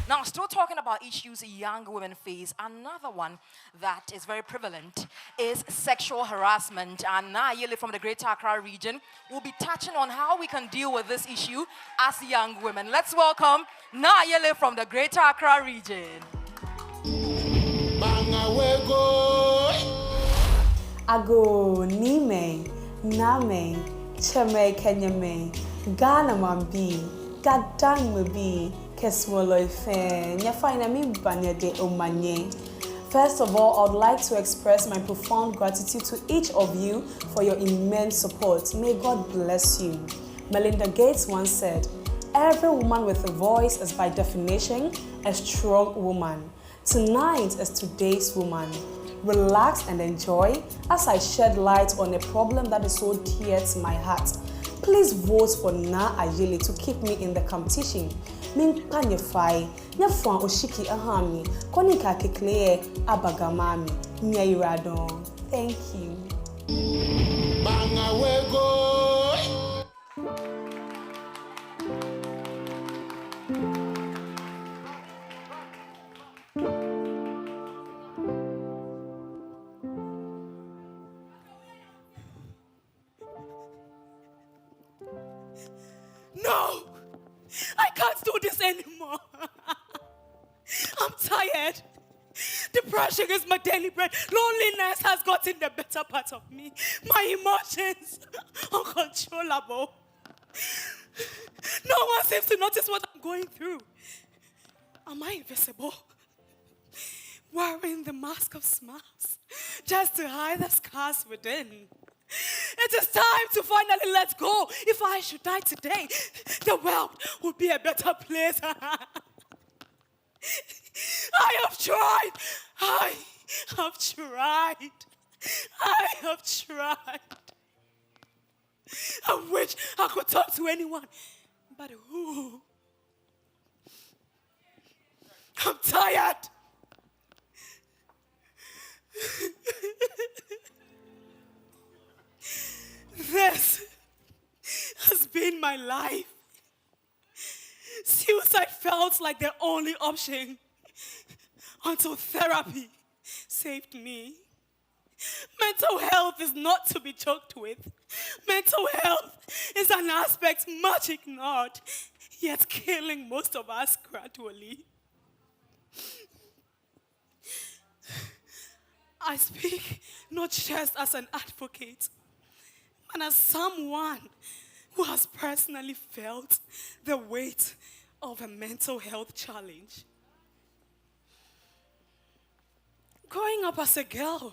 Now, still talking about issues young women face, another one that is very prevalent is sexual harassment. And Naa Ayeley from the Greater Accra Region will be touching on how we can deal with this issue as young women. Let's welcome Naa Ayeley from the Greater Accra Region. Ago Nime, Name, Cheme Kenyame, Ghana Mambi, Gadang Mabi, Keswolo Fe, Nyafina Mi Banya de Omanye. First of all, I would like to express my profound gratitude to each of you for your immense support. May God bless you. Melinda Gates once said, "Every woman with a voice is by definition a strong woman." Tonight is today's woman. Relax and enjoy as I shed light on a problem that is so dear to my heart. Please vote for Naa Ayeley to keep me in the competition. Minpa nyefai, nyefwa oshiki ahami, konika kekleye abagamami, nyairadon. Thank you. No! I can't do this anymore. I'm tired. Depression is my daily bread. Loneliness has gotten the better part of me. My emotions uncontrollable. No one seems to notice what I'm going through. Am I invisible? Wearing the mask of smiles just to hide the scars within. It is time to finally let go. If I should die today, the world would be a better place. I have tried. I have tried. I have tried. I wish I could talk to anyone. But who? I'm tired. This has been my life. Suicide felt like the only option until therapy saved me. Mental health is not to be joked with. Mental health is an aspect much ignored, yet killing most of us gradually. I speak not just as an advocate, and as someone who has personally felt the weight of a mental health challenge. Growing up as a girl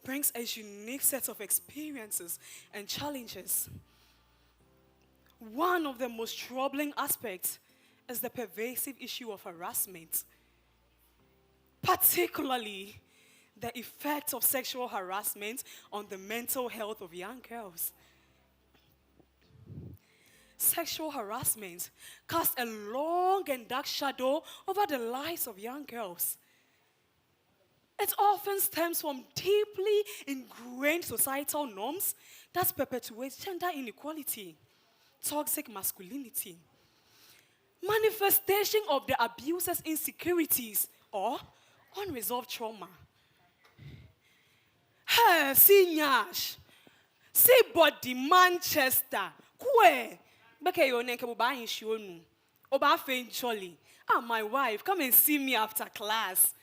brings a unique set of experiences and challenges. One of the most troubling aspects is the pervasive issue of harassment, particularly the effect of sexual harassment on the mental health of young girls. Sexual harassment casts a long and dark shadow over the lives of young girls. It often stems from deeply ingrained societal norms that perpetuate gender inequality, toxic masculinity, manifestation of the abuser's insecurities, or unresolved trauma. Hey, see Nyash. See body Manchester. Kwe. Beke yo nenke buba inshonu. Oba fein choli. Ah, my wife, come and see me after class.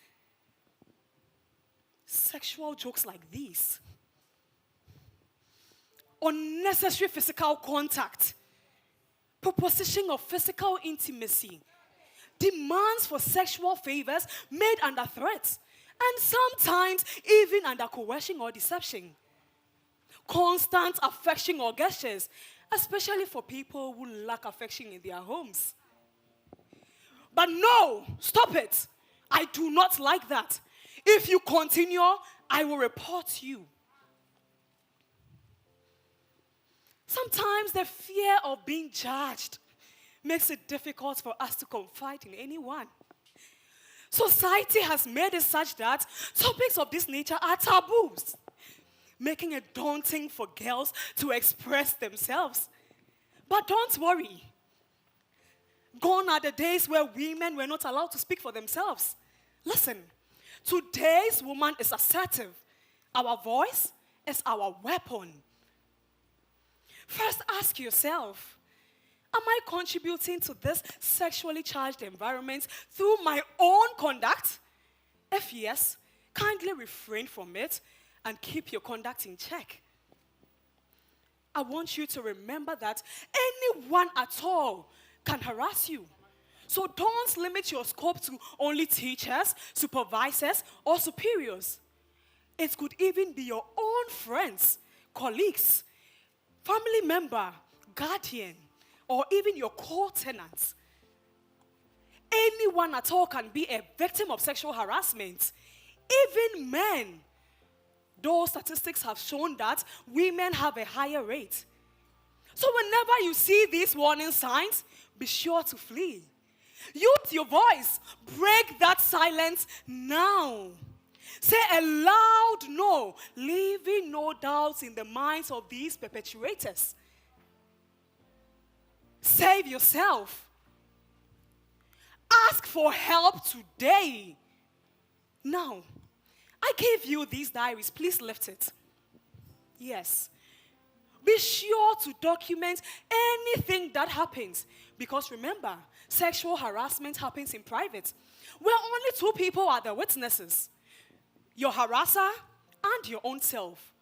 Sexual jokes like these. Unnecessary physical contact. Proposition of physical intimacy. Demands for sexual favors made under threats. And sometimes even under coercion or deception. Constant affection or gestures, especially for people who lack affection in their homes. But no, stop it. I do not like that. If you continue, I will report you. Sometimes the fear of being judged makes it difficult for us to confide in anyone. Society has made it such that topics of this nature are taboos, making it daunting for girls to express themselves. But don't worry. Gone are the days where women were not allowed to speak for themselves. Listen, today's woman is assertive. Our voice is our weapon. First, ask yourself, am I contributing to this sexually charged environment through my own conduct? If yes, kindly refrain from it and keep your conduct in check. I want you to remember that anyone at all can harass you. So don't limit your scope to only teachers, supervisors, or superiors. It could even be your own friends, colleagues, family member, guardian, or even your co-tenants. Anyone at all can be a victim of sexual harassment, even men. Those statistics have shown that women have a higher rate. So whenever you see these warning signs, be sure to flee. Use your voice. Break that silence now. Say a loud no, leaving no doubts in the minds of these perpetrators. Save yourself. Ask for help today. Now, I gave you these diaries. Please lift it. Yes. Be sure to document anything that happens. Because remember, sexual harassment happens in private, where only two people are the witnesses: your harasser and your own self.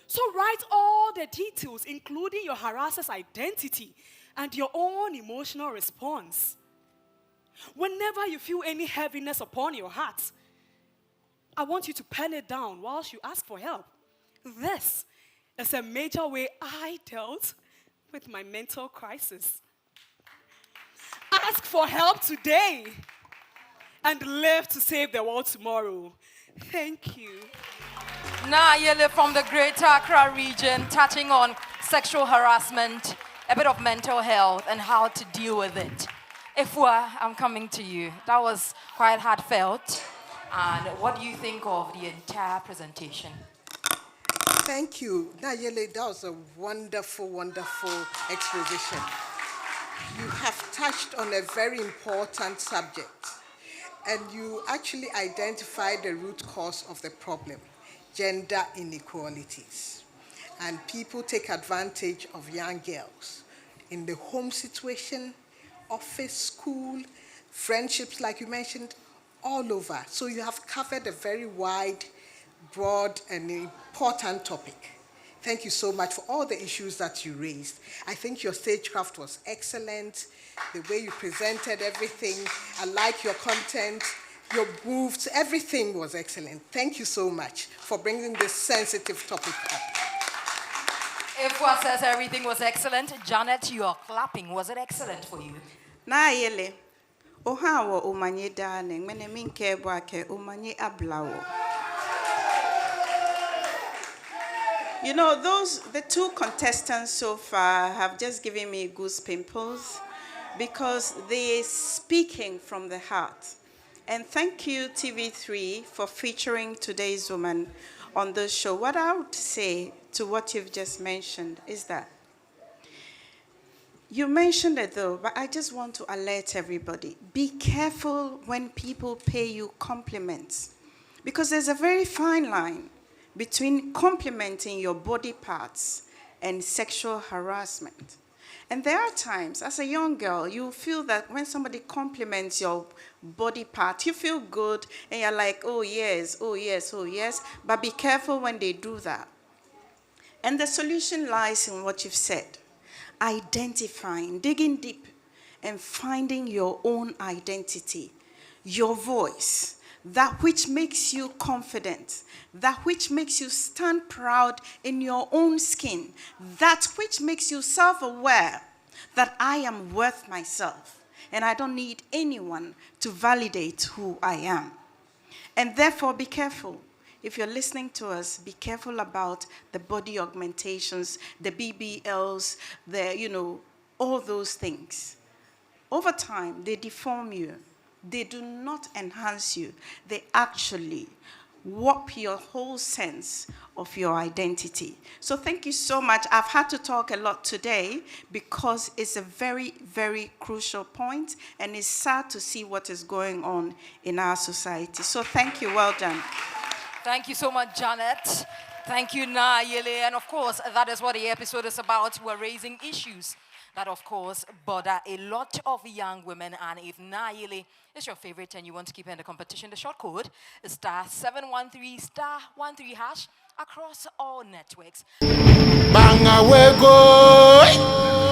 So write all the details, including your harasser's identity and your own emotional response. Whenever you feel any heaviness upon your heart, I want you to pen it down whilst you ask for help. This is a major way I dealt with my mental crisis. Ask for help today and live to save the world tomorrow. Thank you. Naa Ayeley from the Greater Accra Region, touching on sexual harassment, a bit of mental health, and how to deal with it. S3xual, I'm coming to you. That was quite heartfelt. And what do you think of the entire presentation? Thank you. Naa Ayeley, that was a wonderful, wonderful exposition. You have touched on a very important subject, and you actually identified the root cause of the problem: gender inequalities. And people take advantage of young girls in the home situation, office, school, friendships, like you mentioned, all over. So you have covered a very wide, broad, and important topic. Thank you so much for all the issues that you raised. I think your stagecraft was excellent. The way you presented everything, I like your content, your moves, everything was excellent. Thank you so much for bringing this sensitive topic up. S3xual says everything was excellent. Janet, you are clapping. Was it excellent for you? Naa Ayeley, oha wo umanye dane, mene minke bwake umanye ablawo. You know, the two contestants so far have just given me goose pimples because they're speaking from the heart. And thank you, TV3, for featuring today's woman on this show. What I would say to what you've just mentioned is that you mentioned it though, but I just want to alert everybody. Be careful when people pay you compliments, because there's a very fine line between complimenting your body parts and sexual harassment. And there are times, as a young girl, you feel that when somebody compliments your body part, you feel good, and you're like, oh yes, oh yes, oh yes. But be careful when they do that. And the solution lies in what you've said. Identifying, digging deep, and finding your own identity, your voice, that which makes you confident, that which makes you stand proud in your own skin, that which makes you self-aware that I am worth myself and I don't need anyone to validate who I am. And therefore, be careful. If you're listening to us, be careful about the body augmentations, the BBLs, all those things. Over time, they deform you. They do not enhance you. They actually warp your whole sense of your identity. So thank you so much. I've had to talk a lot today because it's a very, very crucial point, and it's sad to see what is going on in our society. So thank you. Well done. Thank you so much, Janet. Thank you, Naa Ayeley. And of course, that is what the episode is about. We're raising issues that, of course, bother a lot of young women. And if Naa Ayeley is your favorite and you want to keep her in the competition, the short code is *713 *13# across all networks. Banga we go.